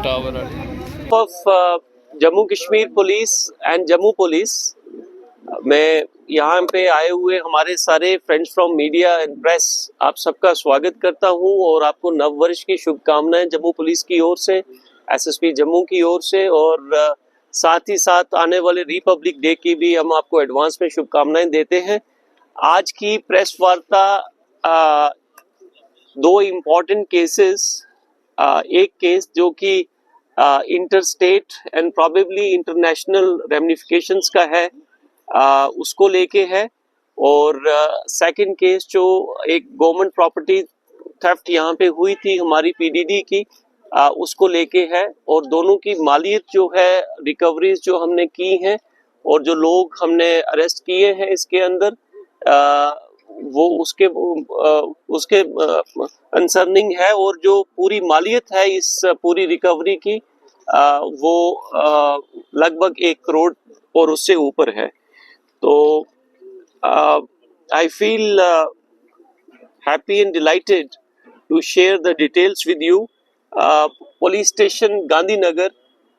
Tower of Jammu Kashmir police and Jammu police में यहाँ पे आए हुए हमारे सारे friends from media and press, आप सबका स्वागत करता हूँ और आपको नव वर्ष की शुभकामनाएं जम्मू पुलिस की ओर से, एसएसपी जम्मू की ओर से, और साथ ही साथ आने वाले रिपब्लिक डे की भी हम आपको एडवांस में शुभकामनाएं देते हैं। आज की प्रेस वार्ता दो इम्पोर्टेंट केसेस, एक केस जो कि इंटरस्टेट एंड प्रोबेबली इंटरनेशनल रेमिनिफिकेशंस का है, उसको लेके है, और सेकंड केस जो एक गवर्नमेंट प्रॉपर्टी थेफ्ट यहाँ पे हुई थी हमारी पीडीडी की, उसको लेके है। और दोनों की मालियत जो है, रिकवरीज जो हमने की हैं और जो लोग हमने अरेस्ट किए हैं इसके अंदर, वो उसके कंसर्निंग है, और जो पूरी मालियत है इस पूरी रिकवरी की वो लगभग 1 करोड़ और उससे ऊपर है। तो I feel happy and delighted to share the details with you. Police station Gandhinagar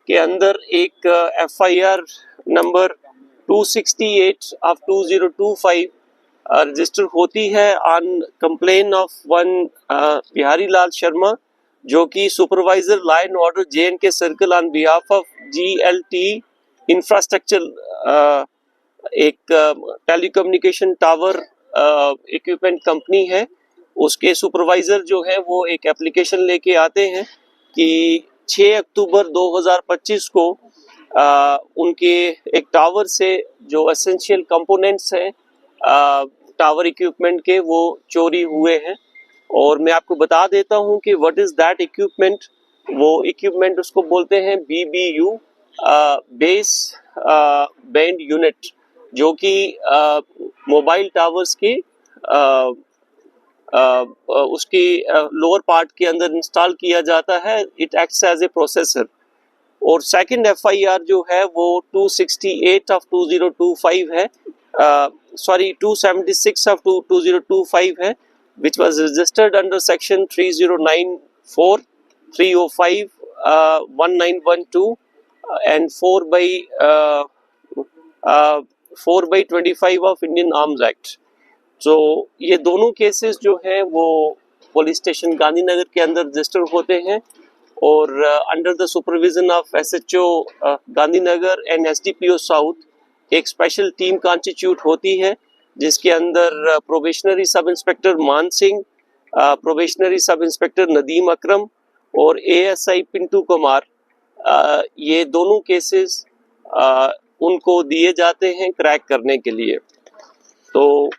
के अंदर एक एफआईआर नंबर 268 ऑफ 2025 रजिस्टर होती है on complaint of one Bihari Lal Sharma, जो कि supervisor law and order JNK circle on behalf of GLT infrastructure, एक telecommunication tower equipment company है। उसके सुपरवाइजर जो है वो एक एप्लीकेशन लेके आते हैं कि 6 अक्टूबर 2025 को उनके एक टावर से जो एसेंशियल कंपोनेंट्स हैं टावर इक्विपमेंट के, वो चोरी हुए हैं। और मैं आपको बता देता हूं कि व्हाट इज दैट इक्विपमेंट। वो इक्विपमेंट उसको बोलते हैं BBU, बेस बैंड यूनिट, जो कि मोबाइल टावर्स की उसकी लोअर पार्ट के अंदर इंस्टॉल किया जाता है। It acts as a processor. और सेकंड FIR जो है वो 268 ऑफ 2025 है, सॉरी 276 ऑफ 2025 है, which was registered under section 3094, 305, 1912 and 4/25 of Indian Arms Act। तो ये दोनों केसेस जो हैं वो पुलिस स्टेशन गांधीनगर के अंदर रजिस्टर होते हैं, और under the supervision of SHO Gandhinagar and SDPO south एक स्पेशल टीम कॉन्स्टिट्यूट होती है, जिसके अंदर probationary sub inspector Maan Singh, probationary sub inspector Nadeem Akram और ASI पिंटू कुमार, ये दोनों केसेस उनको दिए जाते हैं क्रैक करने के लिए। तो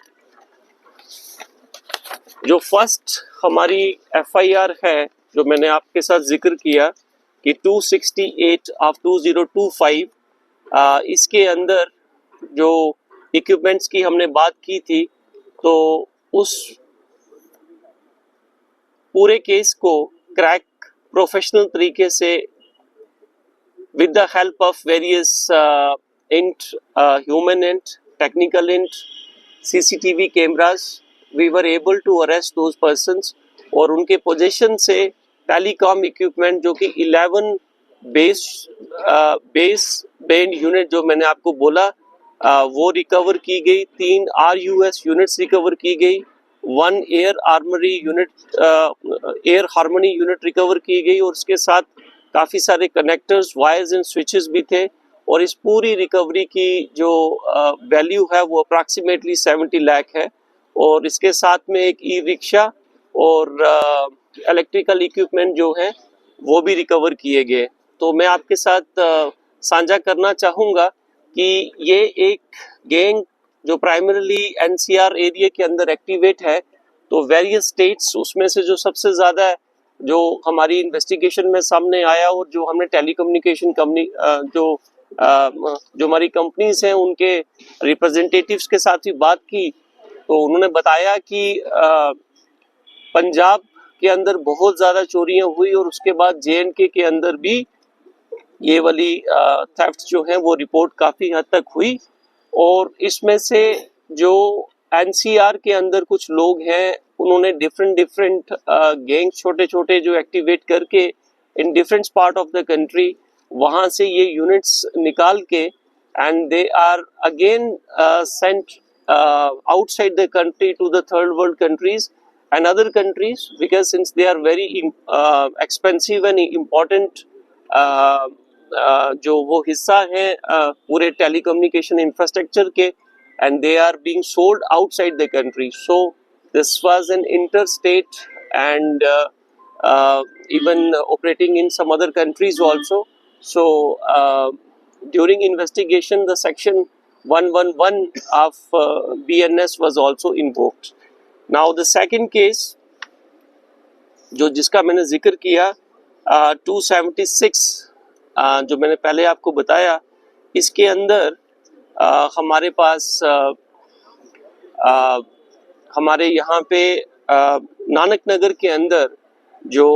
जो फर्स्ट हमारी FIR है, जो मैंने आपके साथ जिक्र किया कि 268 ऑफ 2025, इसके अंदर जो इक्विपमेंट्स की हमने बात की थी, तो उस पूरे केस को क्रैक प्रोफेशनल तरीके से with the help of various int, human int, technical int, CCTV cameras, we were able to arrest those persons. और उनके पोजीशन से टेलीकॉम इक्विपमेंट जो कि 11 बेस बैंड यूनिट जो मैंने आपको बोला, वो रिकवर की गई, 3 RUS यूनिट्स रिकवर की गई, 1 एयर हार्मनी यूनिट रिकवर की गई, और उसके साथ काफ़ी सारे कनेक्टर्स, वायर्स एंड स्विचेस भी थे। और इस पूरी रिकवरी की जो वैल्यू है वो अप्रॉक्सीमेटली 70 लाख है। और इसके साथ में एक ई-रिक्शा और इलेक्ट्रिकल इक्विपमेंट जो है वो भी रिकवर किए गए। तो मैं आपके साथ साझा करना चाहूँगा कि ये एक गैंग जो प्राइमरीली NCR एरिया के अंदर एक्टिवेट है, तो वेरियस स्टेट्स, उसमें से जो सबसे ज़्यादा जो हमारी इन्वेस्टिगेशन में सामने आया, और जो हमने टेलीकम्युनिकेशन कंपनी जो हमारी कंपनीज हैं उनके रिप्रेजेंटेटिव्स के साथ भी बात की, तो उन्होंने बताया कि पंजाब के अंदर बहुत ज़्यादा चोरियां हुई, और उसके बाद JNK के अंदर भी ये वाली थेफ्ट जो है वो रिपोर्ट काफ़ी हद तक हुई। और इसमें से जो एनसीआर के अंदर कुछ लोग हैं, उन्होंने डिफरेंट गैंग छोटे छोटे जो एक्टिवेट करके in different part of the country वहाँ से ये यूनिट्स निकाल के and they are again sent outside the country to the third world countries and other countries, because since they are very expensive and important जो वो हिस्सा है पूरे telecommunication infrastructure के, and they are being sold outside the country. So this was an interstate and even operating in some other countries also. So during investigation, the section 111 of BNS was also invoked. Now the second case जो जिसका मैंने जिक्र किया 276 जो मैंने पहले आपको बताया, इसके अंदर हमारे पास हमारे यहाँ पे नानक नगर के अंदर जो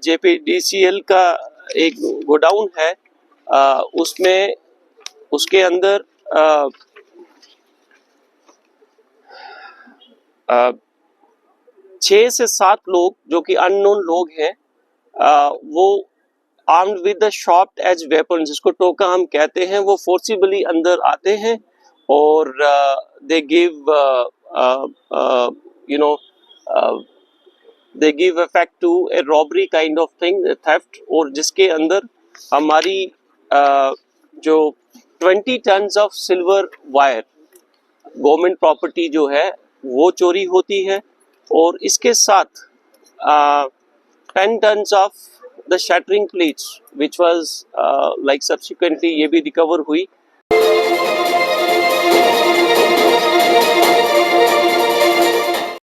JPDCL का एक गोडाउन है, उसमें उसके अंदर 6 से 7 लोग जो कि अननोन लोग हैं, वो armed with the sharp edge weapon, जिसको टोका हम कहते हैं, वो फोर्सिबली अंदर आते हैं और they give you know they give effect to a robbery kind of thing, theft, और जिसके अंदर हमारी जो 20 tons of silver wire government property जो है वो चोरी होती है, और इसके साथ 10 tons of the shuttering plates which was like subsequently ये भी रिकवर हुई,